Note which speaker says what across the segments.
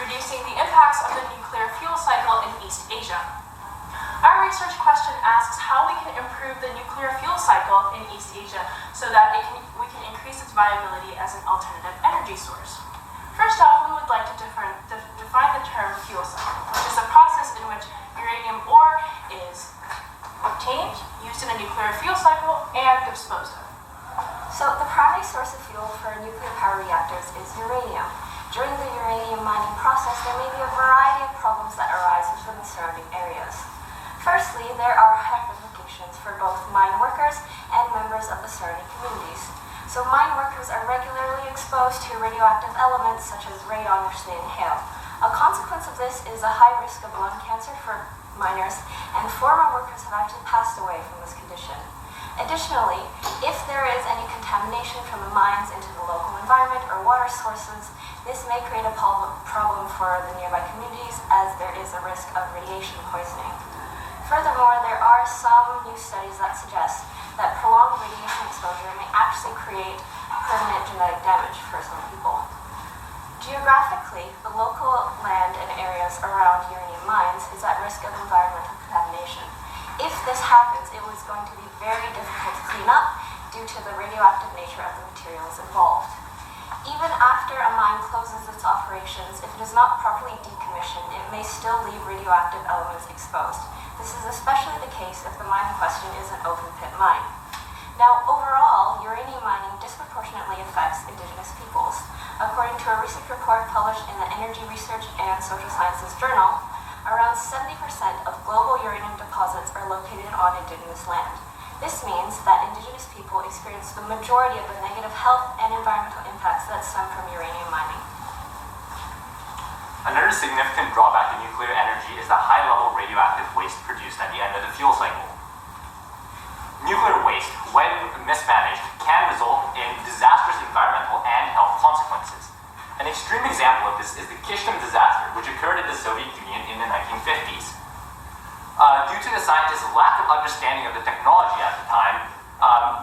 Speaker 1: reducing the impacts of the nuclear fuel cycle in East Asia. Our research question asks how we can improve the nuclear fuel cycle in East Asia so that we can increase its viability as an alternative energy source. First off, we would like to define the term fuel cycle, which is a process in which uranium ore is obtained, used in a nuclear fuel cycle, and disposed of.
Speaker 2: So the primary source of fuel for nuclear power reactors is uranium. During the uranium mining process, there may be a variety of problems that arise within the surrounding areas. Firstly, there are health implications for both mine workers and members of the surrounding communities. So mine workers are regularly exposed to radioactive elements such as radon which they inhale. A consequence of this is a high risk of lung cancer for miners, and former workers have actually passed away from this condition. Additionally, if there is any contamination from the mines into the local environment or water sources, this may create a problem for the nearby communities as there is a risk of radiation poisoning. Furthermore, there are some new studies that suggest that prolonged radiation exposure may actually create permanent genetic damage for some people. Geographically, the local land and areas around uranium mines is at risk of environmental contamination. If this happens, it was going to be very difficult to clean up due to the radioactive nature of the materials involved. Even after a mine closes its operations, if it is not properly decommissioned, it may still leave radioactive elements exposed. This is especially the case if the mine in question is an open pit mine. Now, overall, uranium mining disproportionately affects indigenous peoples. According to a recent report published in the Energy Research and Social Sciences Journal, around 70% of global uranium deposits are located on indigenous land. This means that indigenous people experience the majority of the negative health and environmental impacts that stem from uranium mining.
Speaker 3: Another significant drawback to nuclear energy is the high-level radioactive waste produced at the end of the fuel cycle. Nuclear waste, when mismanaged, can result in disastrous environmental and health consequences. An extreme example of this is the Kishtim disaster, which occurred in the Soviet Union in the 1950s. Due to the scientists' lack of understanding of the technology at the time,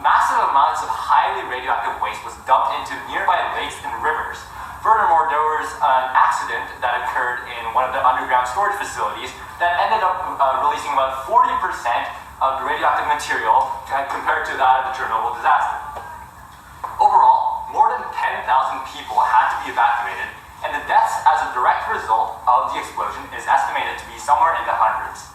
Speaker 3: massive amounts of highly radioactive waste was dumped into nearby lakes and rivers. Furthermore, there was an accident that occurred in one of the underground storage facilities that ended up releasing about 40% of the radioactive material compared to that of the Chernobyl disaster. Overall, more than 10,000 people had to be evacuated, and the deaths as a direct result of the explosion is estimated to be somewhere in the hundreds.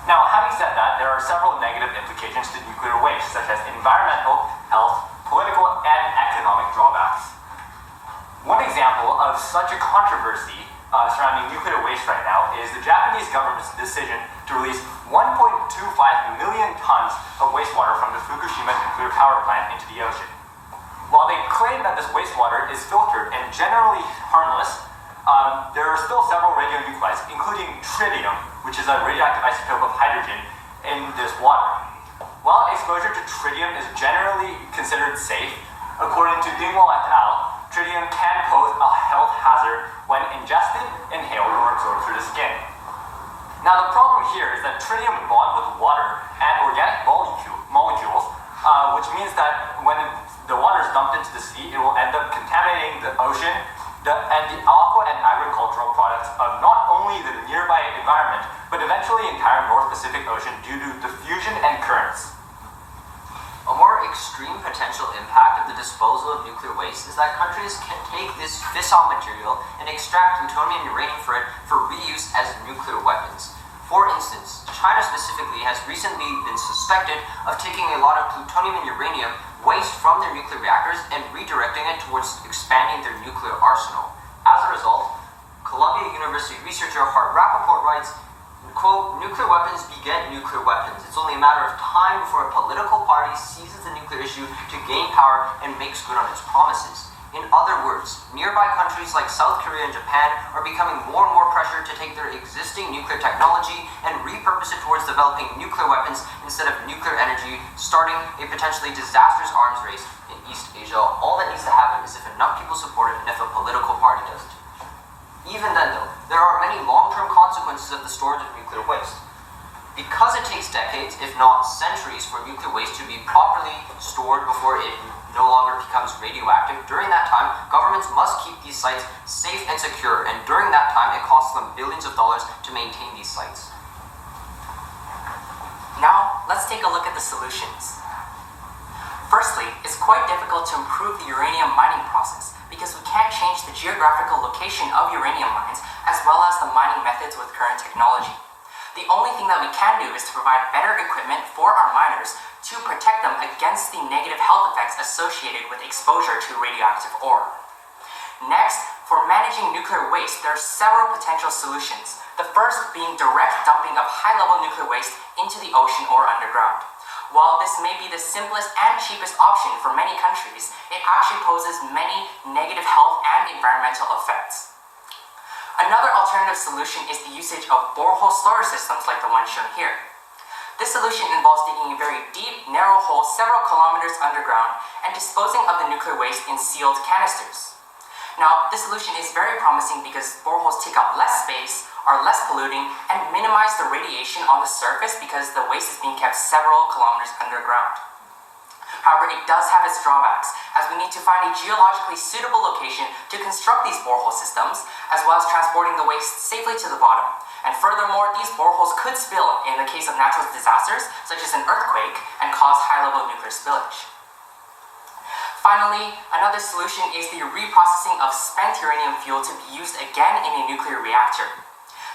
Speaker 3: Now, having said that, there are several negative implications to nuclear waste, such as environmental, health, political, and economic drawbacks. One example of such a controversy surrounding nuclear waste right now is the Japanese government's decision to release 1.25 million tons of wastewater from the Fukushima nuclear power plant into the ocean. While they claim that this wastewater is filtered and generally harmless, there are still several radionuclides, including tritium, which is a radioactive isotope of hydrogen, in this water. While exposure to tritium is generally considered safe, according to Dingwall et al., tritium can pose a health hazard when ingested, inhaled, or absorbed through the skin. Now, the problem here is that tritium bonds with water and organic molecules, which means that when the water is dumped into the sea, it will end up contaminating the ocean and the aqua and agricultural products of not only the nearby environment, but eventually the entire North Pacific Ocean due to diffusion and currents.
Speaker 4: A more extreme potential impact of the disposal of nuclear waste is that countries can take this fissile material and extract plutonium and uranium for it for reuse as nuclear weapons. For instance, China specifically has recently been suspected of taking a lot of plutonium and uranium waste from their nuclear reactors and redirecting it towards expanding their nuclear arsenal. As a result, Columbia University researcher Hart Rappaport writes, quote, "Nuclear weapons beget nuclear weapons. It's only a matter of time before a political party seizes the nuclear issue to gain power and makes good on its promises." In other words, nearby countries like South Korea and Japan are becoming more and more pressured to take their existing nuclear technology and repurpose it towards developing nuclear weapons instead of nuclear energy, starting a potentially disastrous arms race in East Asia. All that needs to happen is if enough people support it and if a political party does it. Even then, though, there are many long-term consequences of the storage of nuclear waste. Because it takes decades, if not centuries, for nuclear waste to be properly stored before it no longer becomes radioactive, during that time, governments must keep these sites safe and secure, and during that time, it costs them billions of dollars to maintain these sites.
Speaker 5: Now, let's take a look at the solutions. Firstly, it's quite difficult to improve the uranium mining process because we can't change the geographical location of uranium mines as well as the mining methods with current technology. The only thing that we can do is to provide better equipment for our miners to protect them against the negative health effects associated with exposure to radioactive ore. Next, for managing nuclear waste, there are several potential solutions. The first being direct dumping of high-level nuclear waste into the ocean or underground. While this may be the simplest and cheapest option for many countries, it actually poses many negative health and environmental effects. Another alternative solution is the usage of borehole storage systems like the one shown here. This solution involves digging a very deep, narrow hole several kilometers underground and disposing of the nuclear waste in sealed canisters. Now, this solution is very promising because boreholes take up less space, are less polluting, and minimize the radiation on the surface because the waste is being kept several kilometers underground. However, it does have its drawbacks, as we need to find a geologically suitable location to construct these borehole systems, as well as transporting the waste safely to the bottom. And furthermore, these boreholes could spill in the case of natural disasters, such as an earthquake, and cause high-level nuclear spillage. Finally, another solution is the reprocessing of spent uranium fuel to be used again in a nuclear reactor.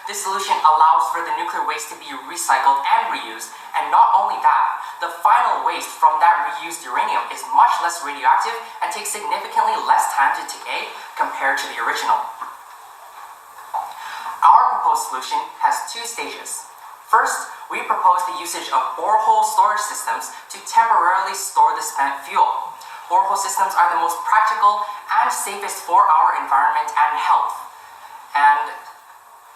Speaker 5: This solution allows for the nuclear waste to be recycled and reused, and not only that, the final waste from that reused uranium is much less radioactive and takes significantly less time to decay compared to the original. Our proposed solution has two stages. First, we propose the usage of borehole storage systems to temporarily store the spent fuel. Borehole systems are the most practical and safest for our environment and health. And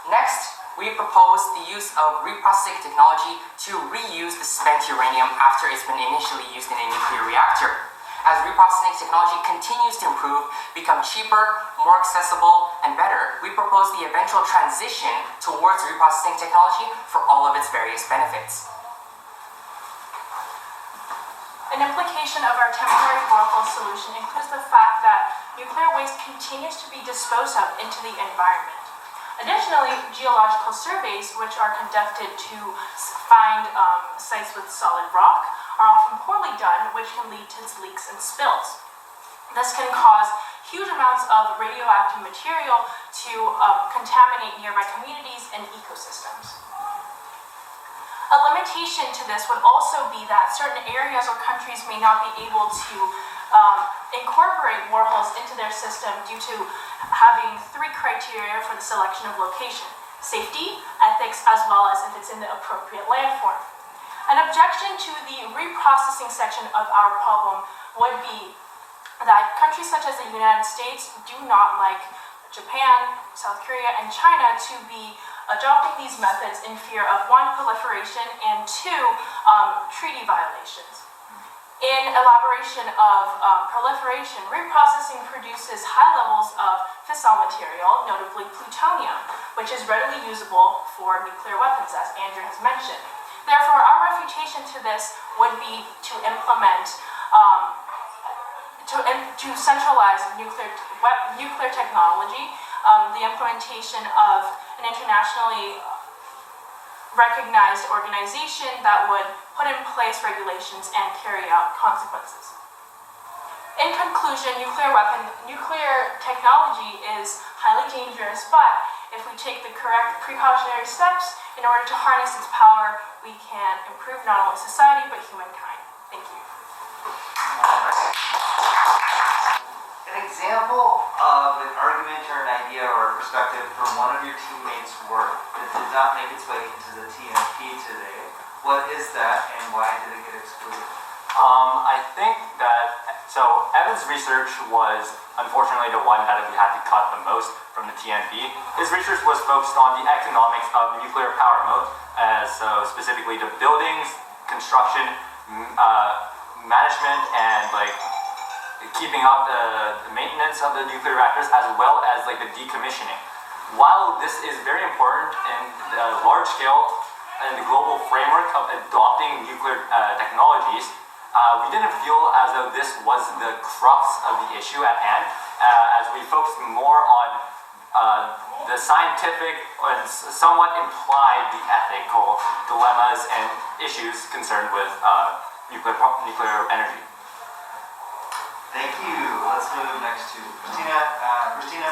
Speaker 5: next, we propose the use of reprocessing technology to reuse the spent uranium after it's been initially used in a nuclear reactor. As reprocessing technology continues to improve, become cheaper, more accessible, and better, we propose the eventual transition towards reprocessing technology for all of its various benefits.
Speaker 1: An implication of our temporary borehole solution includes the fact that nuclear waste continues to be disposed of into the environment. Additionally, geological surveys, which are conducted to find sites with solid rock, are often poorly done, which can lead to leaks and spills. This can cause huge amounts of radioactive material to contaminate nearby communities and ecosystems. A limitation to this would also be that certain areas or countries may not be able to incorporate boreholes into their system due to having three criteria for the selection of location: safety, ethics, as well as if it's in the appropriate landform. An objection to the reprocessing section of our problem would be that countries such as the United States do not like Japan, South Korea, and China to be adopting these methods in fear of one, proliferation, and two, treaty violations. In elaboration of proliferation, reprocessing produces high levels of fissile material, notably plutonium, which is readily usable for nuclear weapons, as Andrew has mentioned. Therefore, our refutation to this would be to implement, to centralize nuclear technology, the implementation of an internationally recognized organization that would put in place regulations and carry out consequences. In conclusion, nuclear technology is highly dangerous, but if we take the correct precautionary steps in order to harness its power, we can improve not only society, but humankind. Thank you.
Speaker 6: An example of an argument or an idea or a perspective from one of your teammates' work that did not make its way into the TNP today, what is that and why did it get excluded?
Speaker 3: I think that, so Evan's research was unfortunately the one that we had to cut the most from the TNP. His research was focused on the economics of nuclear power mode, so specifically the buildings, construction, management, and keeping up the maintenance of the nuclear reactors, as well as the decommissioning. While this is very important in the large scale and the global framework of adopting nuclear technologies, we didn't feel as though this was the crux of the issue at hand, as we focused more on the scientific and somewhat implied the ethical dilemmas and issues concerned with nuclear energy.
Speaker 6: Thank you. Let's move next to Christina. Christina,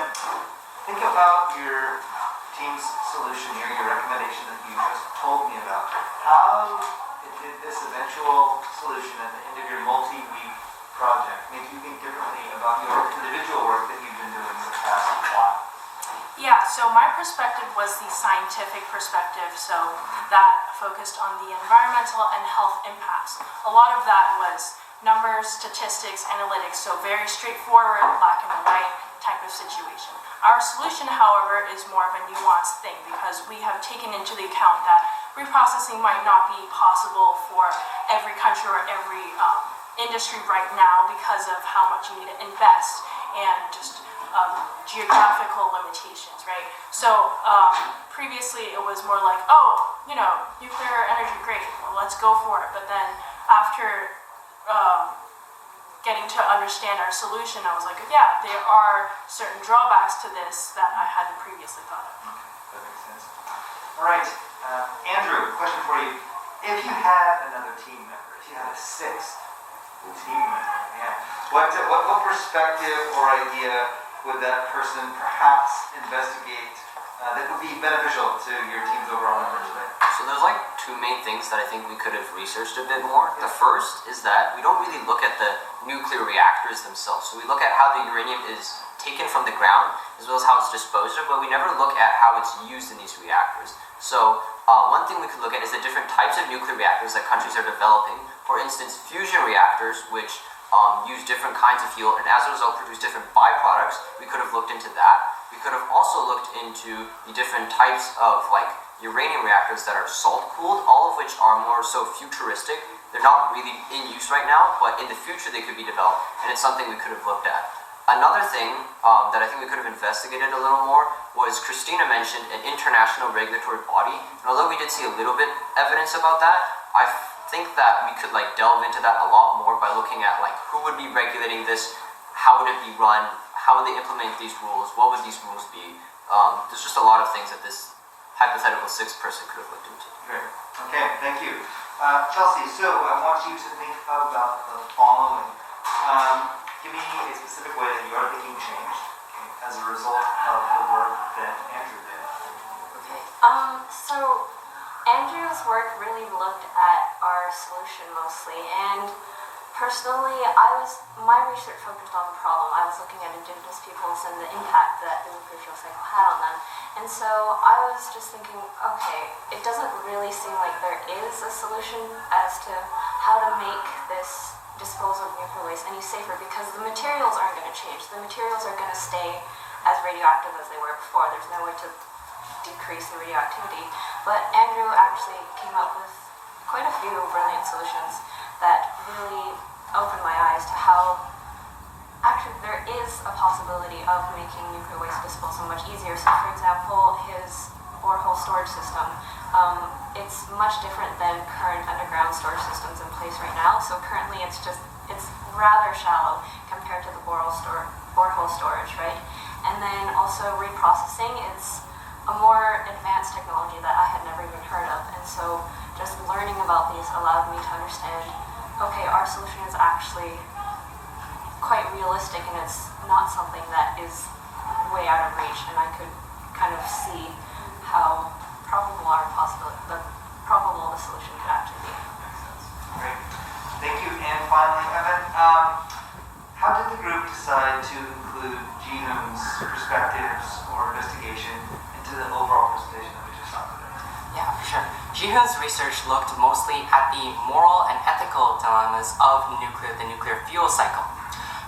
Speaker 6: think about your team's solution here, your recommendation that you just told me about. How did this eventual solution at the end of your multi-week project make you think differently about your individual work that you've been doing in the past while?
Speaker 1: Yeah, so my perspective was the scientific perspective, so that focused on the environmental and health impacts. A lot of that was numbers, statistics, analytics, so very straightforward, black and white type of situation. Our solution, however, is more of a nuanced thing because we have taken into the account that reprocessing might not be possible for every country or every industry right now because of how much you need to invest and just geographical limitations, right? So previously it was more like, oh, nuclear energy, great, well, let's go for it. But then after getting to understand our solution, I was like, yeah, there are certain drawbacks to this that I hadn't previously thought of.
Speaker 6: That makes sense. All right, Andrew, question for you. If you had another team member, if you had a sixth team member, what perspective or idea would that person perhaps investigate that would be beneficial to your team's overall numbers today?
Speaker 4: So there's like two main things that I think we could have researched a bit more. The first is that we don't really look at the nuclear reactors themselves. So we look at how the uranium is taken from the ground as well as how it's disposed of, but we never look at how it's used in these reactors. So one thing we could look at is the different types of nuclear reactors that countries are developing. For instance, fusion reactors, which use different kinds of fuel and as a result produce different byproducts. We could have looked into that. We could have also looked into the different types of uranium reactors that are salt-cooled, all of which are more so futuristic. They're not really in use right now, but in the future they could be developed, and it's something we could have looked at. Another thing that I think we could have investigated a little more was Christina mentioned an international regulatory body, and although we did see a little bit evidence about that, I think that we could delve into that a lot more by looking at who would be regulating this, how would it be run, how would they implement these rules, what would these rules be. There's just a lot of things that this hypothetical sixth person could have looked into.
Speaker 6: Great. Okay, thank you. Chelsea, so I want you to think about the following. Give me a specific way that your thinking changed as a result of the work that Andrew did.
Speaker 2: Okay. So Andrew's work really looked at our solution mostly, and personally, my research focused on the problem. I was looking at indigenous peoples and the impact that the nuclear fuel cycle had on them. And so I was just thinking, okay, it doesn't really seem like there is a solution as to how to make this disposal of nuclear waste any safer because the materials aren't going to change. The materials are going to stay as radioactive as they were before. There's no way to decrease the radioactivity. But Andrew actually came up with quite a few brilliant solutions that really opened my eyes to how actually there is a possibility of making nuclear waste disposal much easier. So for example, his borehole storage system, it's much different than current underground storage systems in place right now. So currently it's rather shallow compared to the borehole storage, right? And then also reprocessing, it's a more advanced technology that I had never even heard of. And so just learning about these allowed me to understand, okay, our solution is actually quite realistic and it's not something that is way out of reach, and I could kind of see how probable the solution could actually be.
Speaker 6: Great. Thank you. And finally, Evan, how did the group decide to include Jihoon's perspectives or investigation into the overall presentation that we just saw today?
Speaker 5: Yeah, for sure. Jihoon's research looked mostly at the moral and ethical dilemmas of the nuclear fuel cycle.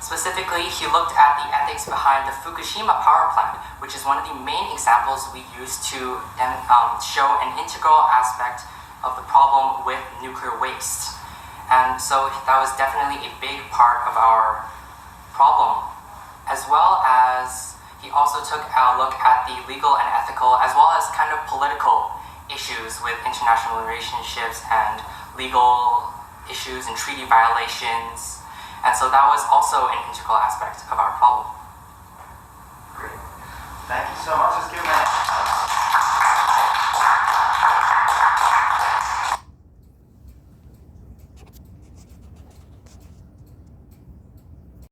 Speaker 5: Specifically, he looked at the ethics behind the Fukushima power plant, which is one of the main examples we use to show an integral aspect of the problem with nuclear waste. And so that was definitely a big part of our problem, as well as he also took a look at the legal and ethical, as well as kind of political issues with international relationships and legal issues and treaty violations. And so that was also an integral aspect of our problem.
Speaker 6: Great. Thank you so much. Let's give them a